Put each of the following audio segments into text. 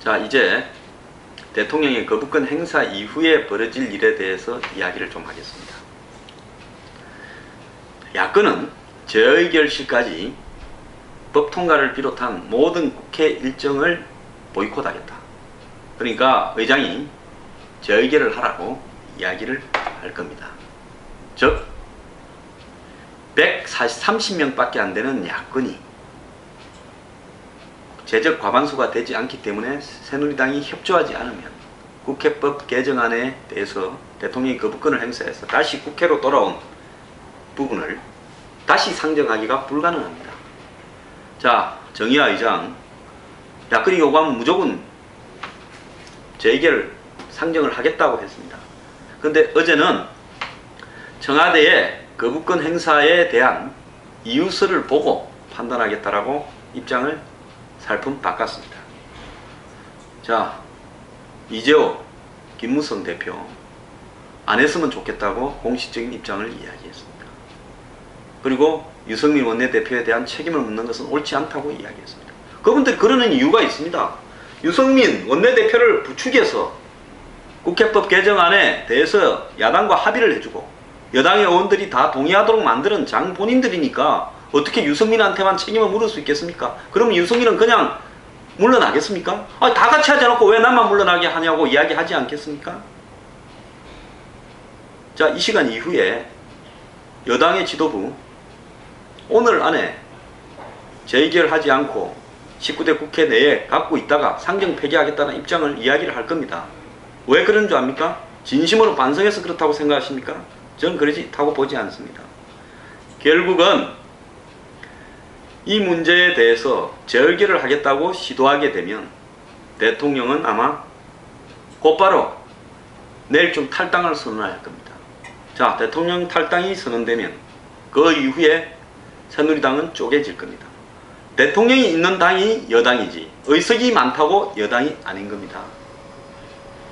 자, 이제 대통령의 거부권 행사 이후에 벌어질 일에 대해서 이야기를 좀 하겠습니다. 야권은 재의결실까지 법 통과를 비롯한 모든 국회 일정을 보이콧하겠다. 그러니까 의장이 재의결을 하라고 이야기를 할 겁니다. 즉 130명밖에 안 되는 야권이 제적 과반수가 되지 않기 때문에 새누리당이 협조하지 않으면 국회법 개정안에 대해서 대통령이 거부권을 행사해서 다시 국회로 돌아온 부분을 다시 상정하기가 불가능합니다. 자, 정의화 의장, 야권이 요구하면 무조건 재의결 상정을 하겠다고 했습니다. 그런데 어제는 청와대의 거부권 행사에 대한 이유서를 보고 판단하겠다라고 입장을 살품 바꿨습니다. 자, 이재호, 김무성 대표 안 했으면 좋겠다고 공식적인 입장을 이야기했습니다. 그리고 유승민 원내대표에 대한 책임을 묻는 것은 옳지 않다고 이야기했습니다. 그분들이 그러는 이유가 있습니다. 유승민 원내대표를 부추겨서 국회법 개정안에 대해서 야당과 합의를 해주고 여당의 의원들이 다 동의하도록 만드는 장본인들이니까 어떻게 유승민한테만 책임을 물을 수 있겠습니까? 그러면 유승민은 그냥 물러나겠습니까? 다 같이 하지 않고 왜 나만 물러나게 하냐고 이야기하지 않겠습니까? 자, 이 시간 이후에 여당의 지도부 오늘 안에 재의결하지 않고 19대 국회 내에 갖고 있다가 상정 폐기하겠다는 입장을 이야기를 할 겁니다. 왜 그런 줄 압니까? 진심으로 반성해서 그렇다고 생각하십니까? 저는 그렇다고 보지 않습니다. 결국은 이 문제에 대해서 재의결을 하겠다고 시도하게 되면 대통령은 아마 곧바로 내일쯤 탈당을 선언할 겁니다. 자, 대통령 탈당이 선언되면 그 이후에 새누리당은 쪼개질 겁니다. 대통령이 있는 당이 여당이지 의석이 많다고 여당이 아닌 겁니다.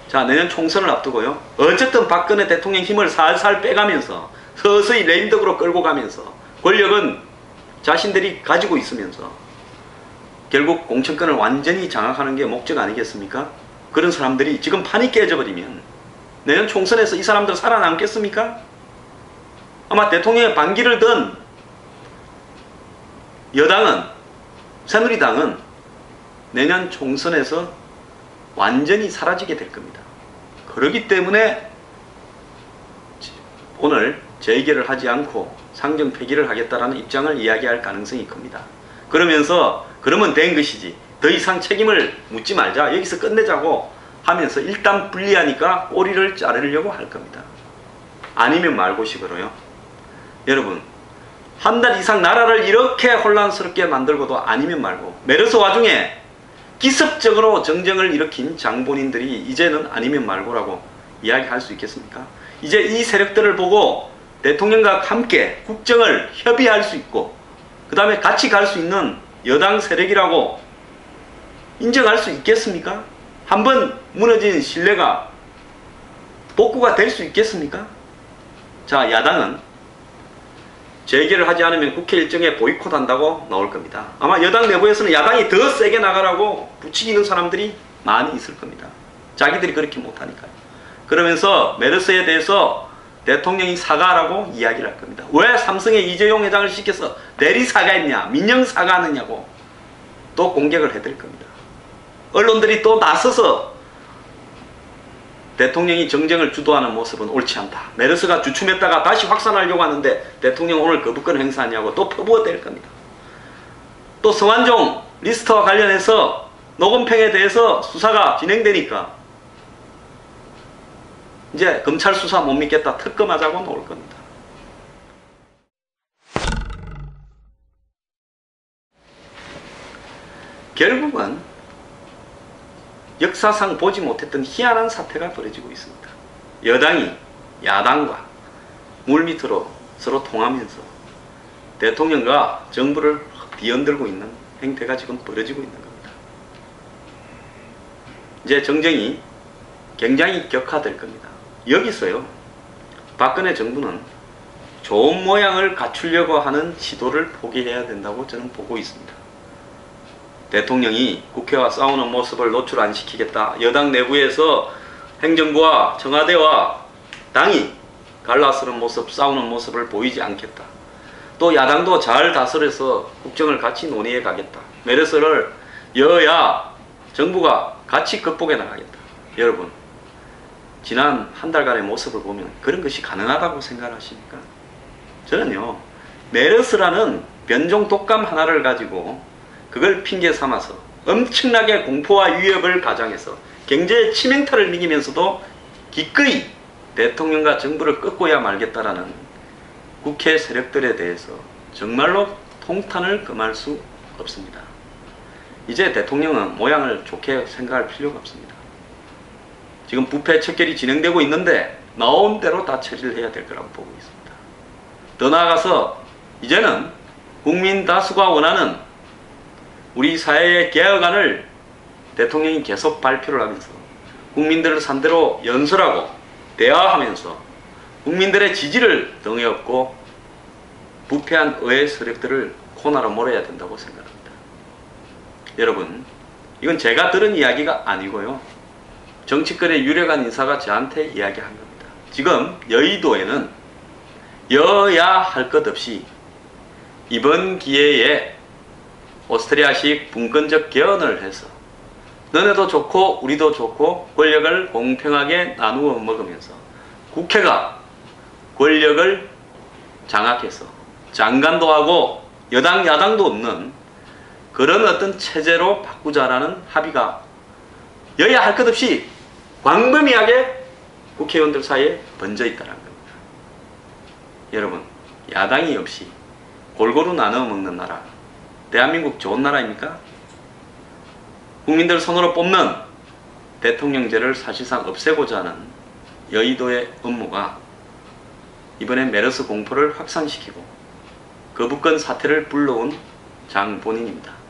자, 내년 총선을 앞두고요. 어쨌든 박근혜 대통령 힘을 살살 빼가면서 서서히 레임덕으로 끌고 가면서 권력은 자신들이 가지고 있으면서 결국 공천권을 완전히 장악하는 게 목적 아니겠습니까? 그런 사람들이 지금 판이 깨져버리면 내년 총선에서 이 사람들 살아남겠습니까? 아마 대통령의 반기를 든 여당은, 새누리당은 내년 총선에서 완전히 사라지게 될 겁니다. 그렇기 때문에 오늘 재의결을 하지 않고 상정 폐기를 하겠다라는 입장을 이야기할 가능성이 큽니다. 그러면서 그러면 된 것이지 더 이상 책임을 묻지 말자, 여기서 끝내자고 하면서 일단 불리하니까 꼬리를 자르려고 할 겁니다. 아니면 말고식으로요. 여러분, 한 달 이상 나라를 이렇게 혼란스럽게 만들고도 아니면 말고 메르스 와중에 기습적으로 정쟁을 일으킨 장본인들이 이제는 아니면 말고라고 이야기할 수 있겠습니까? 이제 이 세력들을 보고 대통령과 함께 국정을 협의할 수 있고 그 다음에 같이 갈 수 있는 여당 세력이라고 인정할 수 있겠습니까? 한번 무너진 신뢰가 복구가 될 수 있겠습니까? 자, 야당은 재의결을 하지 않으면 국회 일정에 보이콧한다고 나올 겁니다. 아마 여당 내부에서는 야당이 더 세게 나가라고 부추기는 사람들이 많이 있을 겁니다. 자기들이 그렇게 못하니까요. 그러면서 메르스에 대해서 대통령이 사과하라고 이야기를 할 겁니다. 왜 삼성의 이재용 회장을 시켜서 대리 사과했냐, 민영 사과하느냐고 또 공격을 해드릴 겁니다. 언론들이 또 나서서 대통령이 정쟁을 주도하는 모습은 옳지 않다. 메르스가 주춤했다가 다시 확산하려고 하는데 대통령 오늘 거부권 행사하냐고 또 퍼부어댈 겁니다. 또 성완종 리스트와 관련해서 녹음팽에 대해서 수사가 진행되니까 이제 검찰 수사 못 믿겠다, 특검하자고 나올 겁니다. 결국은 역사상 보지 못했던 희한한 사태가 벌어지고 있습니다. 여당이 야당과 물밑으로 서로 통하면서 대통령과 정부를 뒤흔들고 있는 행태가 지금 벌어지고 있는 겁니다. 이제 정쟁이 굉장히 격화될 겁니다. 여기서요, 박근혜 정부는 좋은 모양을 갖추려고 하는 시도를 포기해야 된다고 저는 보고 있습니다. 대통령이 국회와 싸우는 모습을 노출 안 시키겠다. 여당 내부에서 행정부와 청와대와 당이 갈라서는 모습, 싸우는 모습을 보이지 않겠다. 또 야당도 잘 다스려서 국정을 같이 논의해 가겠다. 메르스를 여야 정부가 같이 극복해 나가겠다. 여러분, 지난 한 달간의 모습을 보면 그런 것이 가능하다고 생각하십니까? 저는요, 메르스라는 변종 독감 하나를 가지고 그걸 핑계 삼아서 엄청나게 공포와 위협을 가장해서 경제의 치명타를 미기면서도 기꺼이 대통령과 정부를 꺾고야 말겠다라는 국회 세력들에 대해서 정말로 통탄을 금할 수 없습니다. 이제 대통령은 모양을 좋게 생각할 필요가 없습니다. 지금 부패 척결이 진행되고 있는데 나온 대로 다 처리를 해야 될 거라고 보고 있습니다. 더 나아가서 이제는 국민 다수가 원하는 우리 사회의 개혁안을 대통령이 계속 발표를 하면서 국민들을 상대로 연설하고 대화하면서 국민들의 지지를 등에 업고 부패한 의회 세력들을 코너로 몰아야 된다고 생각합니다. 여러분, 이건 제가 들은 이야기가 아니고요. 정치권의 유력한 인사가 저한테 이야기한 겁니다. 지금 여의도에는 여야 할 것 없이 이번 기회에 오스트리아식 분권적 개헌을 해서 너네도 좋고 우리도 좋고 권력을 공평하게 나누어 먹으면서 국회가 권력을 장악해서 장관도 하고 여당 야당도 없는 그런 어떤 체제로 바꾸자라는 합의가 여야 할 것 없이 광범위하게 국회의원들 사이에 번져 있다는 겁니다. 여러분, 야당이 없이 골고루 나눠 먹는 나라, 대한민국 좋은 나라입니까? 국민들 손으로 뽑는 대통령제를 사실상 없애고자 하는 여의도의 업무가 이번에 메르스 공포를 확산시키고 거부권 사태를 불러온 장본인입니다.